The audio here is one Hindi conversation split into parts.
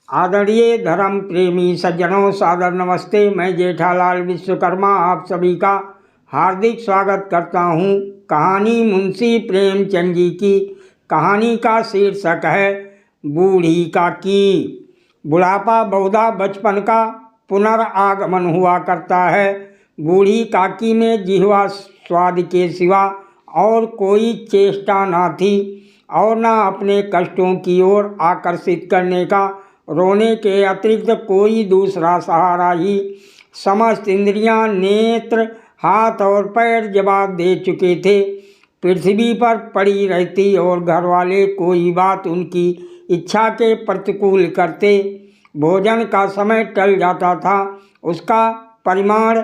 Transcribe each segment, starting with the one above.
आदरणीय धर्म प्रेमी सज्जनों, सादर नमस्ते। मैं जेठालाल विश्वकर्मा आप सभी का हार्दिक स्वागत करता हूं। कहानी मुंशी प्रेमचंद जी की। कहानी का शीर्षक है बूढ़ी काकी। बुढ़ापा बहुधा बचपन का पुनरागमन हुआ करता है। बूढ़ी काकी में जिह्वा स्वाद के सिवा और कोई चेष्टा ना थी और ना अपने कष्टों की ओर आकर्षित करने का रोने के अतिरिक्त कोई दूसरा सहारा ही। समस्त इंद्रियां, नेत्र, हाथ और पैर जवाब दे चुके थे। पृथ्वी पर पड़ी रहती और घर वाले कोई बात उनकी इच्छा के प्रतिकूल करते। भोजन का समय टल जाता था, उसका परिमाण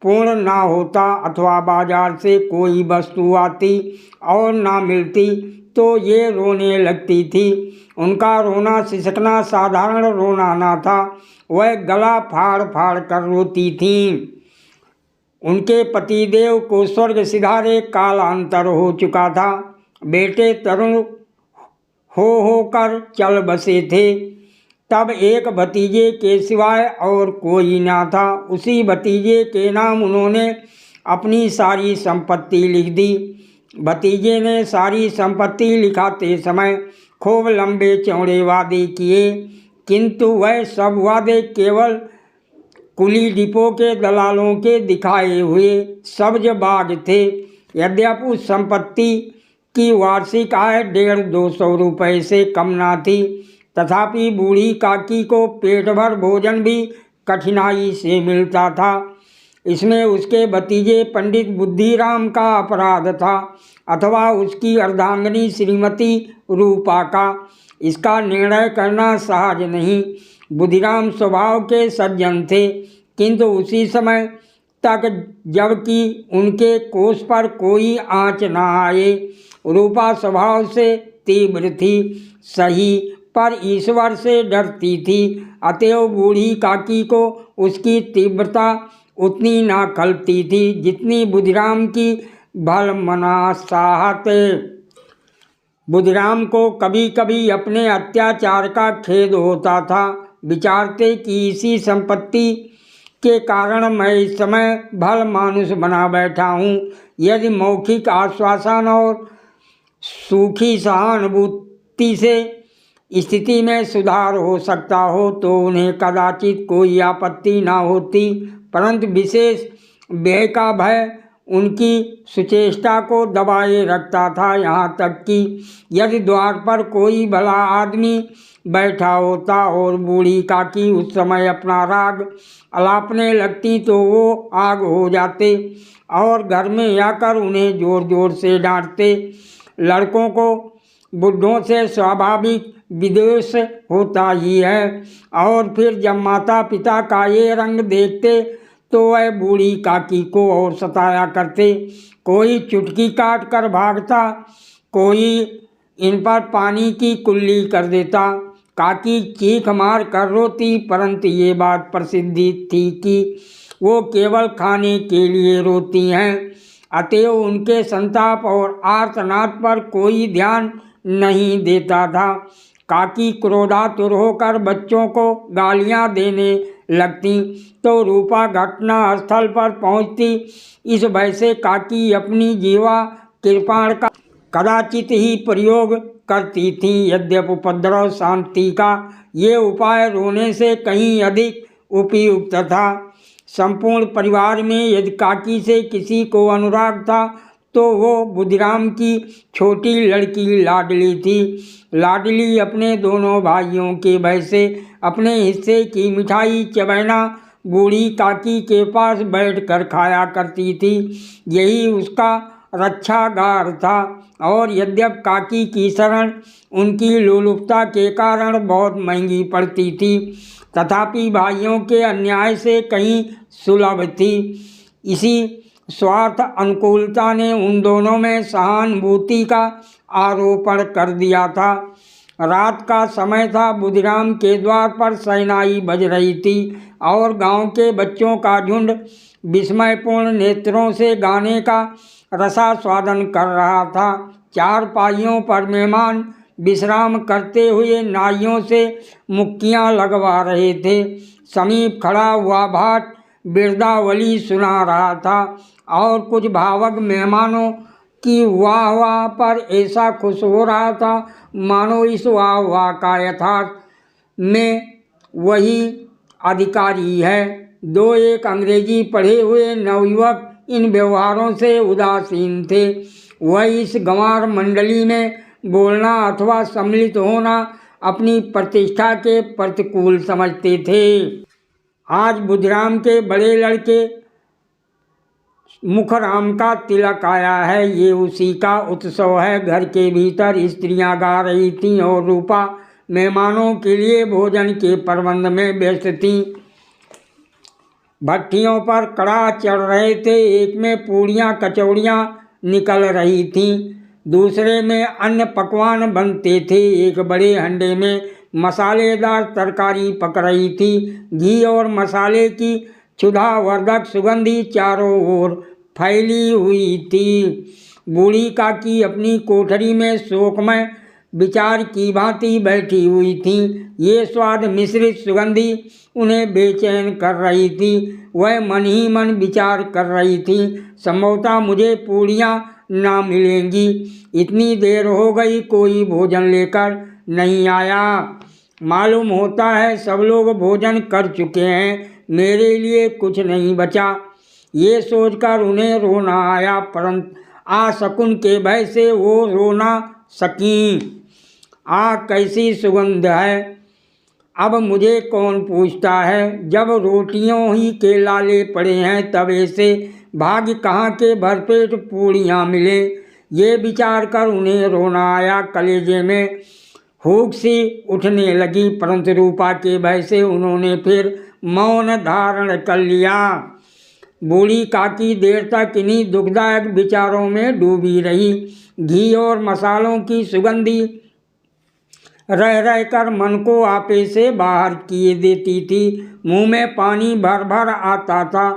पूर्ण ना होता अथवा बाजार से कोई वस्तु आती और ना मिलती तो ये रोने लगती थी। उनका रोना सिसकना साधारण रोना ना था, वह गला फाड़ फाड़ कर रोती थीं। उनके पतिदेव को स्वर्ग सिधारे कालांतर हो चुका था। बेटे तरुण होकर चल बसे थे। तब एक भतीजे के सिवाय और कोई ना था। उसी भतीजे के नाम उन्होंने अपनी सारी संपत्ति लिख दी। भतीजे ने सारी संपत्ति लिखाते समय खूब लंबे चौड़े वादे किए, किंतु वह सब वादे केवल कुली डिपो के दलालों के दिखाए हुए सब्ज बाग थे। यद्यपि उस संपत्ति की वार्षिक आय 150-200 रुपये से कम ना थी, तथापि बूढ़ी काकी को पेट भर भोजन भी कठिनाई से मिलता था। इसमें उसके भतीजे पंडित बुद्धिराम का अपराध था अथवा उसकी अर्धांगिनी श्रीमती रूपा का, इसका निर्णय करना सहज नहीं। बुद्धिराम स्वभाव के सज्जन थे, किंतु उसी समय तक जबकि उनके कोष पर कोई आँच न आए। रूपा स्वभाव से तीव्र थी, सही, पर ईश्वर से डरती थी। अतएव बूढ़ी काकी को उसकी तीव्रता उतनी ना खलती थी जितनी बुद्धिराम की भलमना चाहत। बुद्धिराम को कभी कभी अपने अत्याचार का खेद होता था। विचारते कि इसी संपत्ति के कारण मैं इस समय भल मानुष बना बैठा हूँ। यदि मौखिक आश्वासन और सूखी सहानुभूति से स्थिति में सुधार हो सकता हो तो उन्हें कदाचित कोई आपत्ति ना होती, परंतु विशेष व्यय का भय उनकी सुचेष्टा को दबाए रखता था। यहाँ तक कि यदि द्वार पर कोई भला आदमी बैठा होता और बूढ़ी काकी उस समय अपना राग अलापने लगती तो वो आग हो जाते और घर में आकर उन्हें जोर जोर से डांटते। लड़कों को बुढ़ों से स्वाभाविक विद्वेष होता ही है और फिर जब माता पिता का ये रंग देखते तो वह बूढ़ी काकी को और सताया करते। कोई चुटकी काट कर भागता, कोई इन पर पानी की कुल्ली कर देता। काकी चीख मार कर रोती, परंतु ये बात प्रसिद्धि थी कि वो केवल खाने के लिए रोती हैं। अतएव उनके संताप और आर्तनाद पर कोई ध्यान नहीं देता था। काकी क्रोधातुर होकर बच्चों को गालियां देने लगती तो रूपा घटना स्थल पर पहुंचती। इस भय से काकी अपनी जीवा कृपाण का कदाचित ही प्रयोग करती थी। यद्यपि उपद्रव शांति का ये उपाय रोने से कहीं अधिक उपयुक्त था। संपूर्ण परिवार में यदि काकी से किसी को अनुराग था तो वो बुद्धिराम की छोटी लड़की लाडली थी। लाडली अपने दोनों भाइयों के भय से अपने हिस्से की मिठाई चबैना बूढ़ी काकी के पास बैठकर खाया करती थी। यही उसका रक्षागार था और यद्यपि काकी की शरण उनकी लोलुपता के कारण बहुत महंगी पड़ती थी, तथापि भाइयों के अन्याय से कहीं सुलभ थी। इसी स्वार्थ अनुकूलता ने उन दोनों में सहानुभूति का आरोपण कर दिया था। रात का समय था। बुद्धिराम के द्वार पर शहनाई बज रही थी और गांव के बच्चों का झुंड विस्मयपूर्ण नेत्रों से गाने का रसास्वादन कर रहा था। चार पाइयों पर मेहमान विश्राम करते हुए नाइयों से मुक्कियाँ लगवा रहे थे। समीप खड़ा हुआ भाट बिरदावली सुना रहा था और कुछ भावुक मेहमानों की वाह वाह पर ऐसा खुश हो रहा था मानो इस वाह वाह का यथार्थ में वही अधिकारी है। दो एक अंग्रेजी पढ़े हुए नवयुवक इन व्यवहारों से उदासीन थे। वह इस गंवार मंडली में बोलना अथवा सम्मिलित होना अपनी प्रतिष्ठा के प्रतिकूल समझते थे। आज बुधराम के बड़े लड़के मुखराम का तिलक आया है, ये उसी का उत्सव है। घर के भीतर स्त्रियां गा रही थीं और रूपा मेहमानों के लिए भोजन के प्रबंध में व्यस्त थीं। भट्टियों पर कड़ाह चढ़ रहे थे, एक में पूड़ियाँ कचौड़ियाँ निकल रही थीं, दूसरे में अन्य पकवान बनते थे। एक बड़े हंडे में मसालेदार तरकारी पक रही थी। घी और मसाले की क्षुधावर्धक सुगंधी चारों ओर फैली हुई थी। बूढ़ी काकी अपनी कोठरी में शोकमय विचार की भांति बैठी हुई थी। ये स्वाद मिश्रित सुगंधी उन्हें बेचैन कर रही थी। वह मन ही मन विचार कर रही थी, संभवतः मुझे पूड़ियाँ ना मिलेंगी। इतनी देर हो गई, कोई भोजन लेकर नहीं आया। मालूम होता है सब लोग भोजन कर चुके हैं, मेरे लिए कुछ नहीं बचा। ये सोचकर उन्हें रोना आया, परंतु शकुन के भय से वो रो ना सकीं। कैसी सुगंध है, अब मुझे कौन पूछता है। जब रोटियों ही के लाले पड़े हैं तवे से भाग्य कहाँ के भरपेट पूड़ियाँ मिले। ये विचार कर उन्हें रोना आया। कलेजे में हुक सी उठने लगी, परंतु रूपा के भय से उन्होंने फिर मौन धारण कर लिया। बूढ़ी काकी देर तक इन्हीं दुखदायक विचारों में डूबी रही। घी और मसालों की सुगंधी रह रहकर मन को आपे से बाहर किए देती थी। मुंह में पानी भर भर आता था।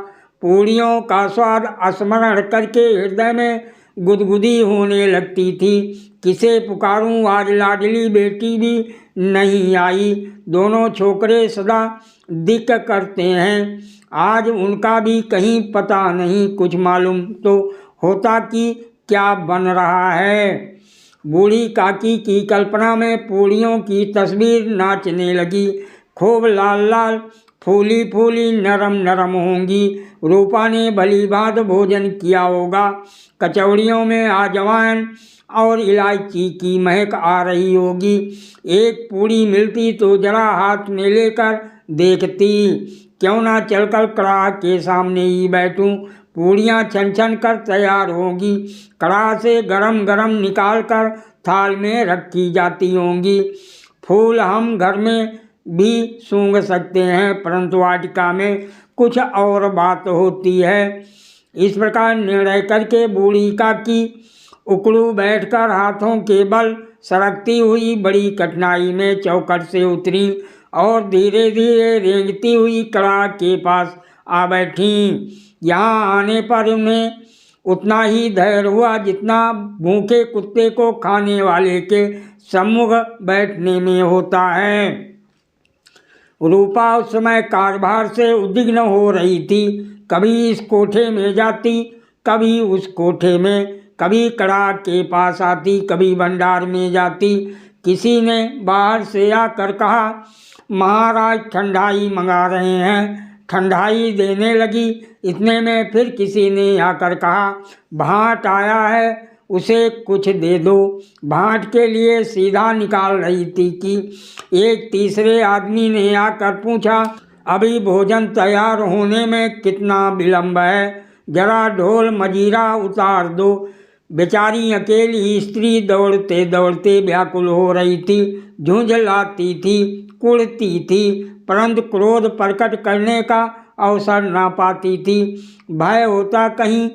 पूड़ियों का स्वाद स्मरण करके हृदय में गुदगुदी होने लगती थी। किसे पुकारूं, आज लाडली बेटी भी नहीं आई। दोनों छोकरे सदा दिक करते हैं, आज उनका भी कहीं पता नहीं। कुछ मालूम तो होता कि क्या बन रहा है। बूढ़ी काकी की कल्पना में पूड़ियों की तस्वीर नाचने लगी। खूब लाल लाल, फूली फूली, नरम नरम होंगी। रूपा ने भली भांत भोजन किया होगा। कचौड़ियों में अजवाइन और इलायची की महक आ रही होगी। एक पूड़ी मिलती तो जरा हाथ में लेकर देखती। क्यों ना चलकर कड़ाह के सामने ही बैठूं। पूड़ियाँ छन छन कर तैयार होंगी। कड़ाह से गरम गरम निकाल कर थाल में रखी जाती होंगी। फूल हम घर में भी सूंघ सकते हैं, परंतु वाटिका में कुछ और बात होती है। इस प्रकार निर्णय करके बूढ़ी काकी उकड़ू बैठकर हाथों के बल सरकती हुई बड़ी कठिनाई में चौखट से उतरी और धीरे धीरे रेंगती हुई कड़ाह के पास आ बैठी। यहाँ आने पर उन्हें उतना ही धैर्य हुआ जितना भूखे कुत्ते को खाने वाले के सम्मुख बैठने में होता है। रूपा उस समय कार्यभार से उद्विग्न हो रही थी। कभी इस कोठे में जाती, कभी उस कोठे में, कभी कड़ाह के पास आती, कभी भंडार में जाती। किसी ने बाहर से आकर कहा, महाराज ठंडाई मंगा रहे हैं। ठंडाई देने लगी। इतने में फिर किसी ने आकर कहा, भाट आया है, उसे कुछ दे दो। भाट के लिए सीधा निकाल रही थी कि एक तीसरे आदमी ने आकर पूछा, अभी भोजन तैयार होने में कितना विलंब है, जरा ढोल मजीरा उतार दो। बेचारी अकेली स्त्री दौड़ते दौड़ते व्याकुल हो रही थी, झुंझलाती थी, कुढ़ती थी, परंतु क्रोध प्रकट करने का अवसर ना पाती थी। भय होता कहीं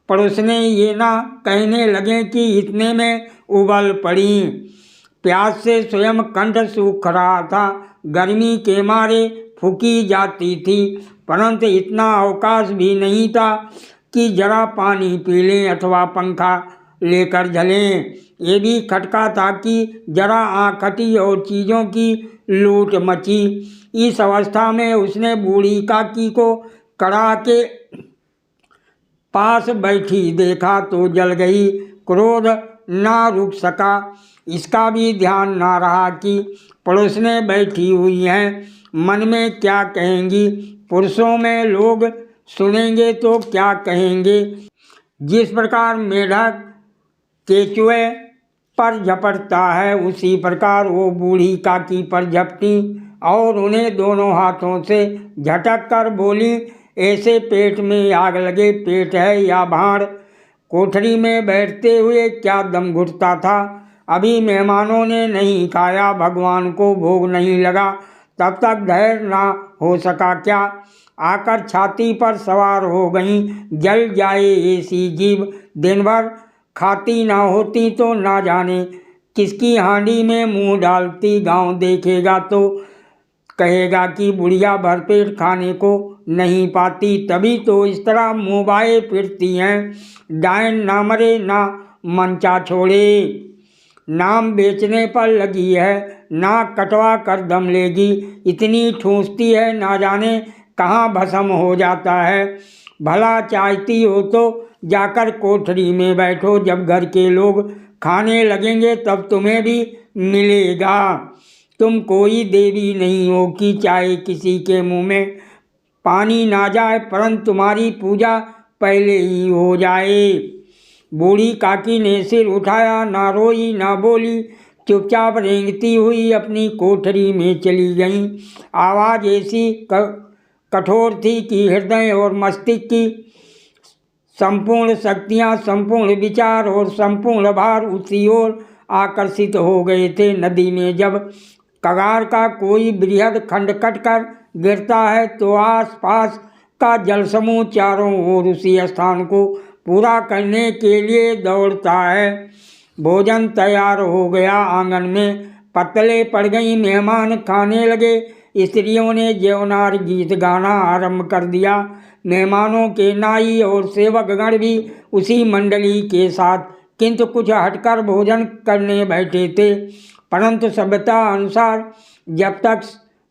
पड़ोसने ये ना कहने लगे कि इतने में उबल पड़ी। प्यास से स्वयं कंठ सूख रहा था, गर्मी के मारे फूकी जाती थी, परंतु इतना अवकाश भी नहीं था कि जरा पानी पी लें अथवा पंखा लेकर झलें। ये भी खटका था कि जरा आँख हटी और चीज़ों की लूट मची। इस अवस्था में उसने बूढ़ी काकी को कड़ा के पास बैठी देखा तो जल गई। क्रोध ना रुक सका। इसका भी ध्यान ना रहा कि पड़ोस में बैठी हुई हैं, मन में क्या कहेंगी। पुरुषों में लोग सुनेंगे तो क्या कहेंगे। जिस प्रकार मेढक केचुए पर झपटता है, उसी प्रकार वो बूढ़ी काकी पर झपटी और उन्हें दोनों हाथों से झटक कर बोली, ऐसे पेट में आग लगे, पेट है या भाड़। कोठरी में बैठते हुए क्या दम घुटता था। अभी मेहमानों ने नहीं खाया, भगवान को भोग नहीं लगा, तब तक धैर्य ना हो सका क्या। आकर छाती पर सवार हो गईं। जल जाए ऐसी जीव, दिन भर खाती ना होती तो ना जाने किसकी हांडी में मुंह डालती। गांव देखेगा तो कहेगा कि बुढ़िया भरपेट खाने को नहीं पाती, तभी तो इस तरह मुँह फिरती हैं। डायन ना मरे ना मंचा छोड़े, नाम बेचने पर लगी है, नाक कटवा कर दम लेगी। इतनी ठूंसती है, ना जाने कहाँ भस्म हो जाता है। भला चाहती हो तो जाकर कोठरी में बैठो, जब घर के लोग खाने लगेंगे तब तुम्हें भी मिलेगा। तुम कोई देवी नहीं हो कि चाहे किसी के मुंह में पानी ना जाए, परंतु तुम्हारी पूजा पहले ही हो जाए। बूढ़ी काकी ने सिर उठाया, ना रोई ना बोली, चुपचाप रेंगती हुई अपनी कोठरी में चली गईं। आवाज़ ऐसी कठोर थी कि हृदय और मस्तिष्क की संपूर्ण शक्तियाँ, संपूर्ण विचार और संपूर्ण भार उसी ओर आकर्षित हो गए थे। नदी में जब कगार का कोई बृहद खंड कटकर गिरता है तो आसपास का जल समूह चारों ओर उसी स्थान को पूरा करने के लिए दौड़ता है। भोजन तैयार हो गया। आंगन में पत्तलें पड़ गईं, मेहमान खाने लगे। स्त्रियों ने जेवनार गीत गाना आरंभ कर दिया। मेहमानों के नाई और सेवकगण भी उसी मंडली के साथ किंतु कुछ हटकर भोजन करने बैठे थे, परंतु सभ्यता अनुसार जब तक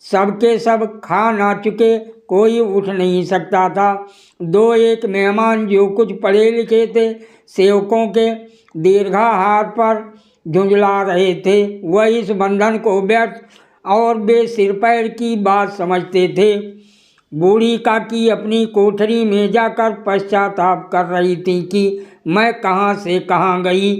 सबके सब खा ना चुके कोई उठ नहीं सकता था। दो एक मेहमान जो कुछ पढ़े लिखे थे, सेवकों के दीर्घाहार पर झुंझला रहे थे, वह इस बंधन को व्यर्थ और बेसिर पैर की बात समझते थे। बूढ़ी काकी अपनी कोठरी में जाकर पश्चाताप कर रही थी कि मैं कहाँ से कहाँ गई।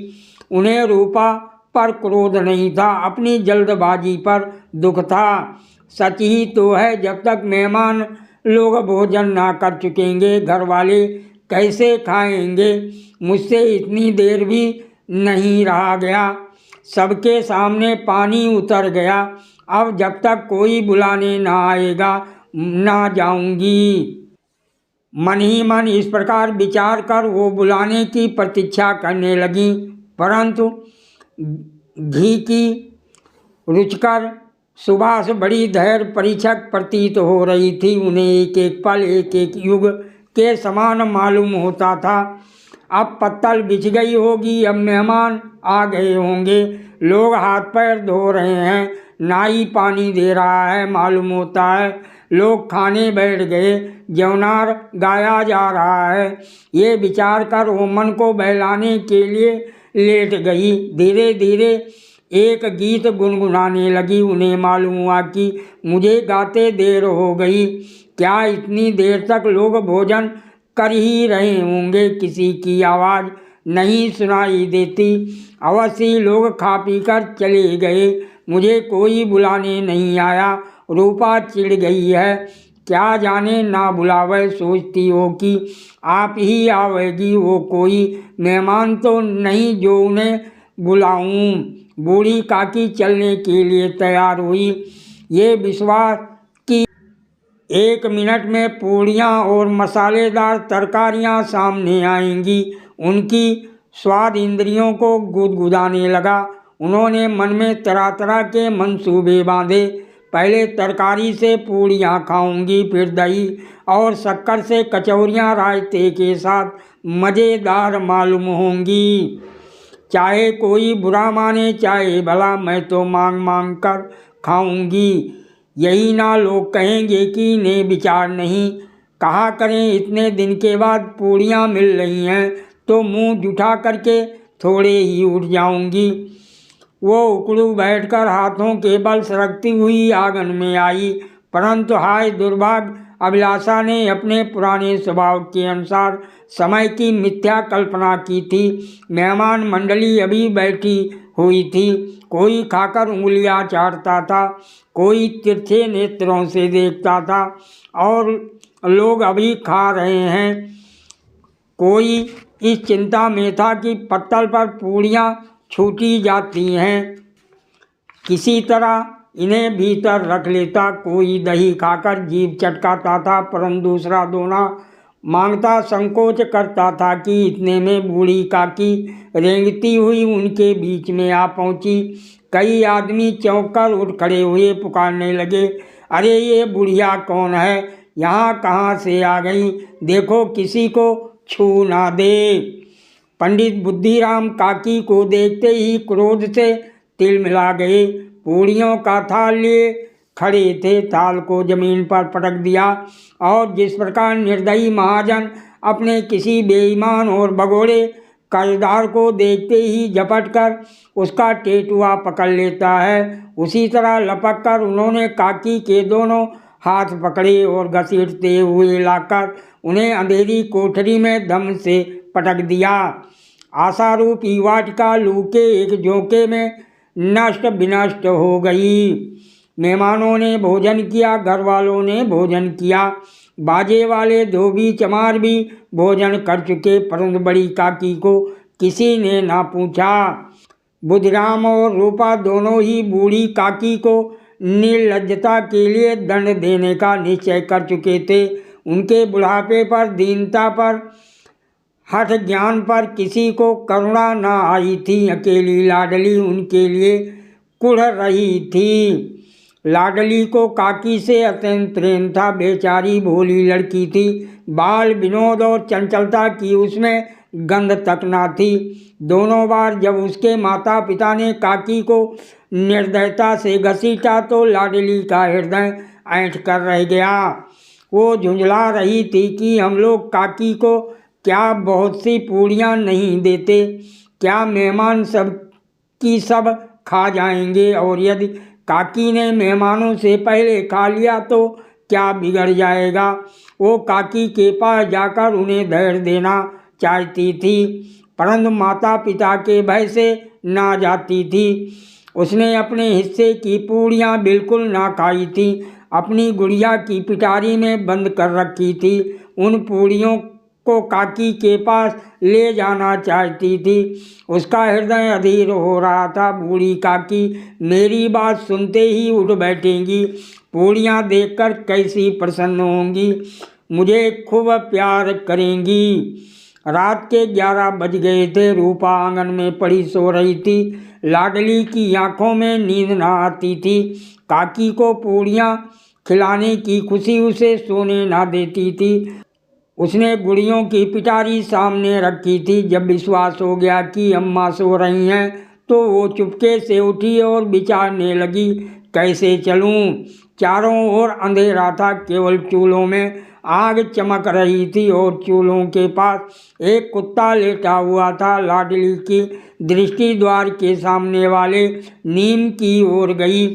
उन्हें रूपा पर क्रोध नहीं था, अपनी जल्दबाजी पर दुख था। सच ही तो है, जब तक मेहमान लोग भोजन ना कर चुकेंगे, घर वाले कैसे खाएंगे। मुझसे इतनी देर भी नहीं रहा गया, सबके सामने पानी उतर गया। अब जब तक कोई बुलाने ना आएगा ना जाऊंगी। मन ही मन इस प्रकार विचार कर वो बुलाने की प्रतीक्षा करने लगी, परंतु घी की रुचकर सुभाष बड़ी धैर्य परीक्षक प्रतीत हो रही थी। उन्हें एक एक पल एक एक युग के समान मालूम होता था। अब पत्तल बिछ गई होगी, अब मेहमान आ गए होंगे, लोग हाथ पैर धो रहे हैं, नाई पानी दे रहा है, मालूम होता है लोग खाने बैठ गए, जौनार गाया जा रहा है। ये विचार कर वो मन को बहलाने के लिए लेट गई। धीरे धीरे एक गीत गुनगुनाने लगी। उन्हें मालूम हुआ कि मुझे गाते देर हो गई, क्या इतनी देर तक लोग भोजन कर ही रहे होंगे। किसी की आवाज़ नहीं सुनाई देती। अवश्य लोग खा पी कर चले गए, मुझे कोई बुलाने नहीं आया। रूपा चिढ़ गई है, क्या जाने ना बुलावे, सोचती हो कि आप ही आवेगी। वो कोई मेहमान तो नहीं जो उन्हें बुलाऊं। बूढ़ी काकी चलने के लिए तैयार हुई, ये विश्वास कि 1 मिनट में पूड़ियाँ और मसालेदार तरकारियाँ सामने आएंगी। उनकी स्वाद इंद्रियों को गुदगुदाने लगा। उन्होंने मन में तरह तरह के मंसूबे बांधे। पहले तरकारी से पूड़ियाँ खाऊंगी, फिर दही और शक्कर से कचौरियाँ रायते के साथ मज़ेदार मालूम होंगी। चाहे कोई बुरा माने चाहे भला, मैं तो मांग मांग कर खाऊंगी। यही ना लोग कहेंगे कि इन्हें विचार नहीं। कहा करें इतने दिन के बाद पूड़ियाँ मिल रही हैं तो मुंह जुठा करके थोड़े ही उठ जाऊंगी। वो उकड़ू बैठकर हाथों के बल सरकती हुई आंगन में आई, परंतु हाय दुर्भाग्य, अभिलाषा ने अपने पुराने स्वभाव के अनुसार समय की मिथ्या कल्पना की थी। मेहमान मंडली अभी बैठी हुई थी। कोई खाकर उंगलियां चाटता था, कोई तिरछे नेत्रों से देखता था, और लोग अभी खा रहे हैं। कोई इस चिंता में था कि पत्तल पर पूड़ियाँ छूटी जाती हैं, किसी तरह इन्हें भीतर रख लेता। कोई दही खाकर जीभ चटकाता था, परंतु दूसरा दोना मांगता संकोच करता था कि इतने में बूढ़ी काकी रेंगती हुई उनके बीच में आ पहुंची। कई आदमी चौंक कर उठ खड़े हुए, पुकारने लगे, अरे ये बुढ़िया कौन है, यहाँ कहाँ से आ गई, देखो किसी को छू ना दे। पंडित बुद्धिराम काकी को देखते ही क्रोध से तिलमिला गए। पूड़ियों का थाल लिए खड़े थे, थाल को जमीन पर पटक दिया, और जिस प्रकार निर्दयी महाजन अपने किसी बेईमान और भगोड़े कर्जदार को देखते ही झपट कर उसका टेटुआ पकड़ लेता है, उसी तरह लपक कर उन्होंने काकी के दोनों हाथ पकड़े और घसीटते हुए लाकर उन्हें अंधेरी कोठरी में दम से पटक दिया। आशारूपी वाटिका लू के एक झोंके में नष्ट विनष्ट हो गई। मेहमानों ने भोजन किया, घर वालों ने भोजन किया, बाजे वाले धोबी चमार भी भोजन कर चुके, परंतु बड़ी काकी को किसी ने ना पूछा। बुधिराम और रूपा दोनों ही बूढ़ी काकी को निर्लज्जता के लिए दंड देने का निश्चय कर चुके थे। उनके बुढ़ापे पर, दीनता पर, हठ ज्ञान पर किसी को करुणा न आई थी। अकेली लाडली उनके लिए कुढ़ रही थी। लाडली को काकी से अत्यंत प्रेम था। बेचारी भोली लड़की थी, बाल विनोद और चंचलता की उसमें गंध तक न थी। दोनों बार जब उसके माता पिता ने काकी को निर्दयता से घसीटा तो लाडली का हृदय ऐंठ कर रह गया। वो झुंझला रही थी कि हम लोग काकी को क्या बहुत सी पूड़ियाँ नहीं देते, क्या मेहमान सब की सब खा जाएंगे, और यदि काकी ने मेहमानों से पहले खा लिया तो क्या बिगड़ जाएगा। वो काकी के पास जाकर उन्हें धैर्य देना चाहती थी, परंतु माता पिता के भय से ना जाती थी। उसने अपने हिस्से की पूड़ियाँ बिल्कुल ना खाई थी, अपनी गुड़िया की पिटारी में बंद कर रखी थी। उन पूड़ियों को काकी के पास ले जाना चाहती थी। उसका हृदय अधीर हो रहा था। बूढ़ी काकी मेरी बात सुनते ही उठ बैठेंगी, पूड़ियाँ देखकर कैसी प्रसन्न होंगी, मुझे खूब प्यार करेंगी। रात के 11 बज गए थे। रूपा आंगन में पड़ी सो रही थी। लाडली की आंखों में नींद न आती थी। काकी को पूड़ियाँ खिलाने की खुशी उसे सोने ना देती थी। उसने गुड़ियों की पिटारी सामने रखी थी। जब विश्वास हो गया कि अम्मा सो रही हैं तो वो चुपके से उठी और विचारने लगी, कैसे चलूं। चारों ओर अंधेरा था, केवल चूल्हों में आग चमक रही थी और चूल्हों के पास एक कुत्ता लेटा हुआ था। लाडली की दृष्टि द्वार के सामने वाले नीम की ओर गई।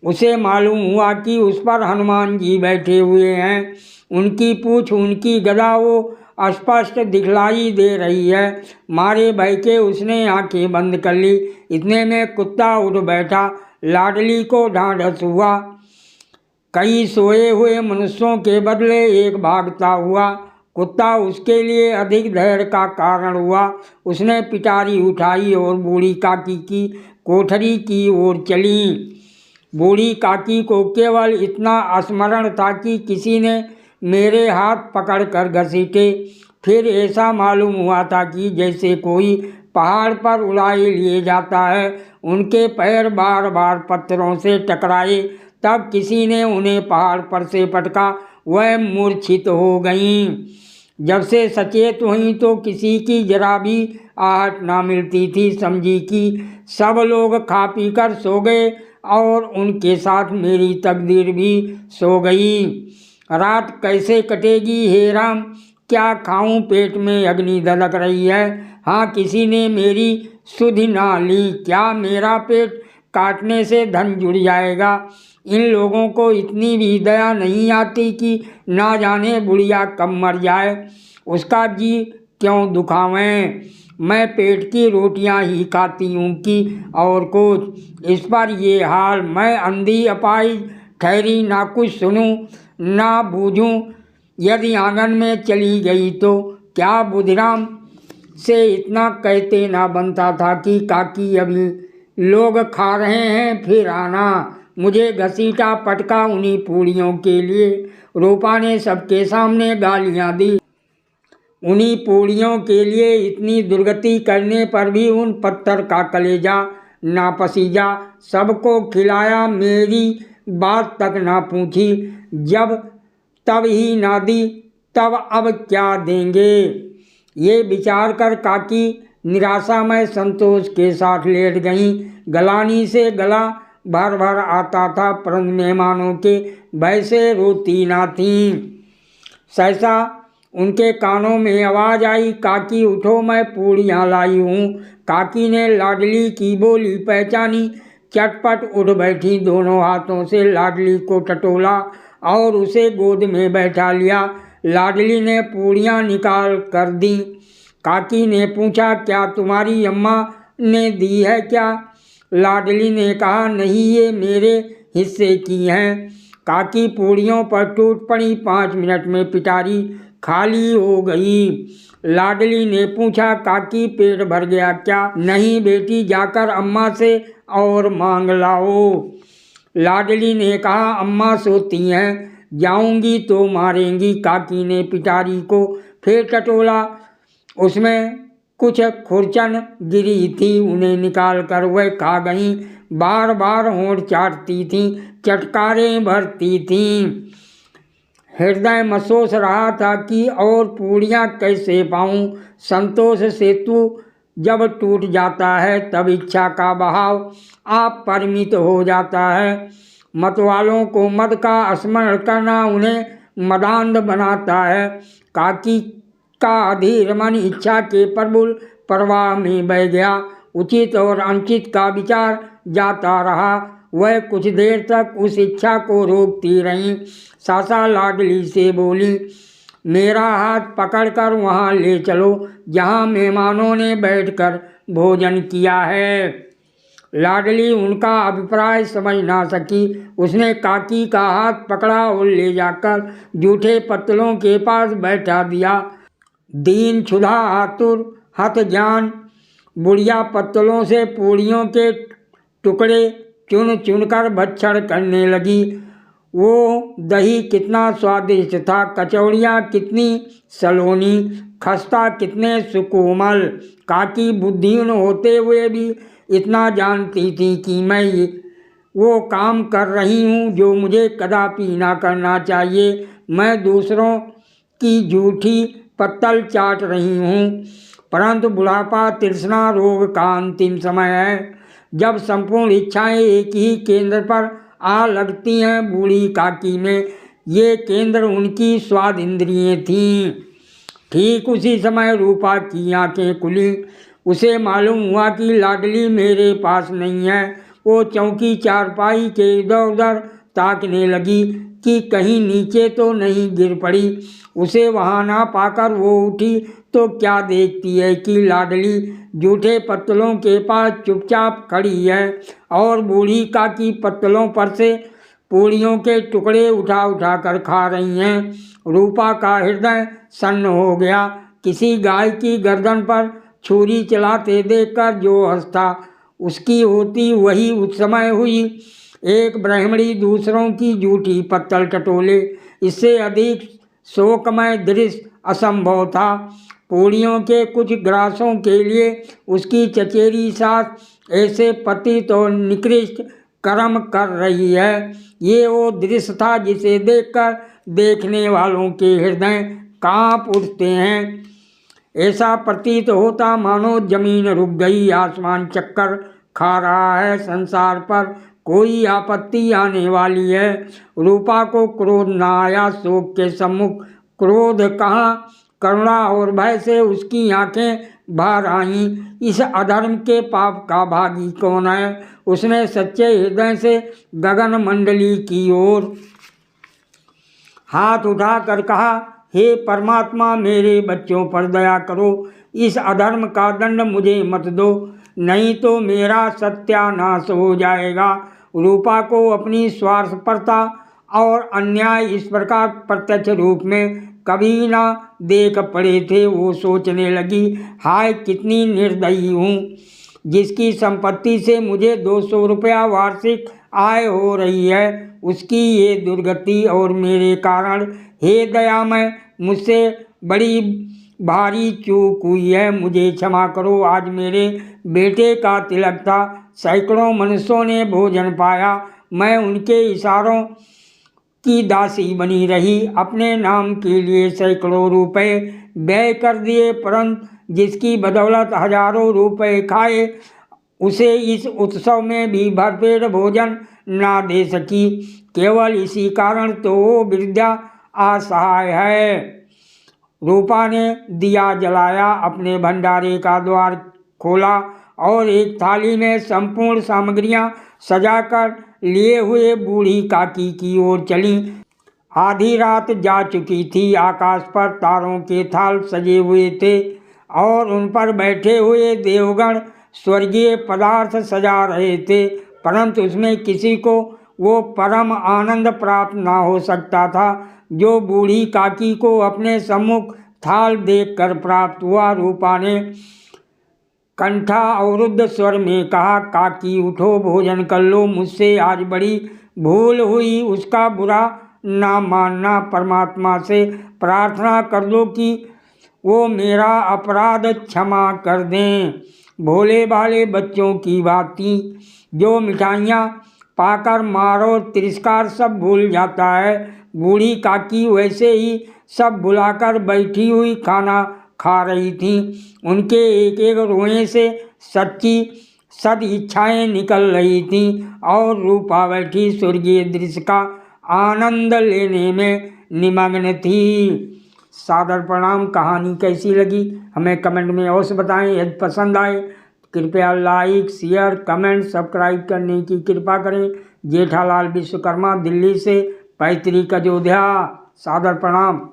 उसे मालूम हुआ कि उस पर हनुमान जी बैठे हुए हैं। उनकी पूंछ, उनकी गदा वो स्पष्ट दिखलाई दे रही है। मारे भय के उसने आंखें बंद कर ली। इतने में कुत्ता उठ बैठा। लाडली को ढांढस हुआ। कई सोए हुए मनुष्यों के बदले एक भागता हुआ कुत्ता उसके लिए अधिक धैर्य का कारण हुआ। उसने पिटारी उठाई और बूढ़ी काकी की कोठरी की ओर चली। बूढ़ी काकी को केवल इतना स्मरण था कि किसी ने मेरे हाथ पकड़कर घसीटे। फिर ऐसा मालूम हुआ था कि जैसे कोई पहाड़ पर उड़ाए लिए जाता है। उनके पैर बार बार पत्थरों से टकराए, तब किसी ने उन्हें पहाड़ पर से पटका। वह मूर्छित हो गईं। जब से सचेत हुई तो किसी की जरा भी आहट ना मिलती थी। समझी कि सब लोग खा पी कर सो गए और उनके साथ मेरी तकदीर भी सो गई। रात कैसे कटेगी हे राम, क्या खाऊं, पेट में अग्नि दलक रही है। हाँ, किसी ने मेरी सुधि ना ली, क्या मेरा पेट काटने से धन जुड़ जाएगा। इन लोगों को इतनी भी दया नहीं आती कि ना जाने बुढ़िया कब मर जाए, उसका जी क्यों दुखावें। मैं पेट की रोटियां ही खाती हूँ कि और कुछ। इस पर ये हाल, मैं अंधी अपाई ठहरी, ना कुछ सुनूं ना बूझूं। यदि आंगन में चली गई तो क्या बुधिराम से इतना कहते ना बनता था कि काकी अभी लोग खा रहे हैं फिर आना। मुझे घसीटा पटका उन्हीं पूड़ियों के लिए। रूपा ने सबके सामने गालियां दी। उन्हीं पूड़ियों के लिए इतनी दुर्गति करने पर भी उन पत्थर का कलेजा ना पसीजा। सबको खिलाया, मेरी बात तक ना पूछी। जब तब ही ना दी, तब अब क्या देंगे। ये विचार कर काकी निराशा में संतोष के साथ लेट गईं। गलानी से गला भर भर आता था, परंतु मेहमानों के भय से रोती ना थीं। सहसा उनके कानों में आवाज आई, काकी उठो, मैं पूड़ियाँ लाई हूँ। काकी ने लाडली की बोली पहचानी, चटपट उठ बैठी, दोनों हाथों से लाडली को टटोला और उसे गोद में बैठा लिया। लाडली ने पूड़ियाँ निकाल कर दी। काकी ने पूछा, क्या तुम्हारी अम्मा ने दी है क्या। लाडली ने कहा, नहीं, ये मेरे हिस्से की हैं। काकी पूड़ियों पर टूट पड़ी। 5 मिनट में पिटारी खाली हो गई। लाडली ने पूछा, काकी पेट भर गया क्या। नहीं बेटी, जाकर अम्मा से और मांग लाओ। लाडली ने कहा, अम्मा सोती हैं, जाऊंगी तो मारेंगी। काकी ने पिटारी को फिर टटोला, उसमें कुछ खुरचन गिरी थी, उन्हें निकाल कर वह खा गईं। बार बार होंठ चाटती थीं, चटकारें भरती थीं। हृदय महसूस रहा था कि और पूड़ियाँ कैसे पाऊं। संतोष सेतु जब टूट जाता है तब इच्छा का बहाव आप परिमित हो जाता है। मतवालों को मद का स्मरण करना उन्हें मदान्ध बनाता है। काकी का अधीर मन इच्छा के प्रबल प्रवाह में बह गया। उचित और अनुचित का विचार जाता रहा। वह कुछ देर तक उस इच्छा को रोकती रहीं। सासा लाडली से बोली, मेरा हाथ पकड़कर वहाँ ले चलो जहाँ मेहमानों ने बैठकर भोजन किया है। लाडली उनका अभिप्राय समझ ना सकी। उसने काकी का हाथ पकड़ा और ले जाकर जूठे पत्तलों के पास बैठा दिया। दीन क्षुधा आतुर हत ज्ञान बुढ़िया पत्तलों से पूड़ियों के टुकड़े चुन चुनकर भक्षण करने लगी। वो दही कितना स्वादिष्ट था, कचौड़ियाँ कितनी सलोनी, खस्ता कितने सुकोमल। काकी बुद्धिहीन होते हुए भी इतना जानती थी कि मैं वो काम कर रही हूँ जो मुझे कदापि ना करना चाहिए। मैं दूसरों की झूठी पत्तल चाट रही हूँ। परंतु बुढ़ापा तृष्णा रोग का अंतिम समय है, जब संपूर्ण इच्छाएं एक ही केंद्र पर आ लगती हैं। बूढ़ी काकी में ये केंद्र उनकी स्वाद इंद्रियाँ थीं। ठीक उसी समय रूपा की आंखें खुली। उसे मालूम हुआ कि लाडली मेरे पास नहीं है। वो चौकी चारपाई के इधर उधर ताकने लगी कि कहीं नीचे तो नहीं गिर पड़ी। उसे वहाँ ना पाकर वो उठी तो क्या देखती है कि लाडली जूठे पत्तलों के पास चुपचाप खड़ी है और बूढ़ी काकी पत्तलों पर से पूड़ियों के टुकड़े उठा उठा कर खा रही हैं। रूपा का हृदय सन्न हो गया। किसी गाय की गर्दन पर छुरी चलाते देखकर जो हंसता उसकी होती वही उस समय हुई। एक ब्राह्मणी दूसरों की जूठी पत्तल टटोले, इससे अधिक शोकमय दृश्य असंभव था। पूड़ियों के कुछ ग्रासों के लिए उसकी चचेरी सास ऐसे पतित और निकृष्ट कर्म कर रही है। ये वो दृश्य था जिसे देखकर देखने वालों के हृदय कांप उठते हैं। ऐसा प्रतीत होता मानो जमीन रुक गई, आसमान चक्कर खा रहा है, संसार पर कोई आपत्ति आने वाली है। रूपा को क्रोध न आया, शोक के सम्मुख क्रोध कहाँ, करुणा और भय से उसकी आंखें बाहर आईं। इस अधर्म के पाप का भागी कौन है? उसने सच्चे हृदय से गगन मंडली की ओर हाथ उठाकर कहा, हे परमात्मा, मेरे बच्चों पर दया करो, इस अधर्म का दंड मुझे मत दो, नहीं तो मेरा सत्यानाश हो जाएगा। रूपा को अपनी स्वार्थपरता और अन्याय इस प्रकार प्रत्यक्ष रूप में कभी ना देख पड़े थे। वो सोचने लगी, हाय कितनी निर्दयी हूँ, जिसकी संपत्ति से मुझे 200 रुपया वार्षिक आय हो रही है, उसकी ये दुर्गति और मेरे कारण। हे दयामय, मुझसे बड़ी भारी चूक हुई है, मुझे क्षमा करो। आज मेरे बेटे का तिलक था, सैकड़ों मनुष्यों ने भोजन पाया, मैं उनके इशारों की दासी बनी रही, अपने नाम के लिए सैकड़ों रुपए व्यय कर दिए, परंतु जिसकी बदौलत हजारों रुपए खाए, उसे इस उत्सव में भी भरपेट भोजन ना दे सकी। केवल इसी कारण तो वो वृद्धा असहाय है। रूपा ने दिया जलाया, अपने भंडारे का द्वार खोला और एक थाली में संपूर्ण सामग्रियां सजाकर लिए हुए बूढ़ी काकी की ओर चली। आधी रात जा चुकी थी, आकाश पर तारों के थाल सजे हुए थे और उन पर बैठे हुए देवगण स्वर्गीय पदार्थ सजा रहे थे, परंतु उसमें किसी को वो परम आनंद प्राप्त ना हो सकता था जो बूढ़ी काकी को अपने सम्मुख थाल देखकर प्राप्त हुआ। रूपा ने कंठा अवरुद्ध स्वर में कहा, काकी उठो, भोजन कर लो, मुझसे आज बड़ी भूल हुई, उसका बुरा ना मानना। परमात्मा से प्रार्थना कर दो कि वो मेरा अपराध क्षमा कर दें। भोले भाले बच्चों की बात थी, जो मिठाइयाँ पाकर मारो तिरस्कार सब भूल जाता है। बूढ़ी काकी वैसे ही सब भुलाकर बैठी हुई खाना खा रही थी। उनके एक एक रोए से सच्ची सद इच्छाएँ निकल रही थीं और रूपा बैठी स्वर्गीय दृश्य का आनंद लेने में निमग्न थी। सादर प्रणाम। कहानी कैसी लगी हमें कमेंट में अवश्य बताएं। यदि पसंद आए कृपया लाइक, शेयर, कमेंट, सब्सक्राइब करने की कृपा करें। जेठालाल विश्वकर्मा, दिल्ली से पैतृक अयोध्या। सादर प्रणाम।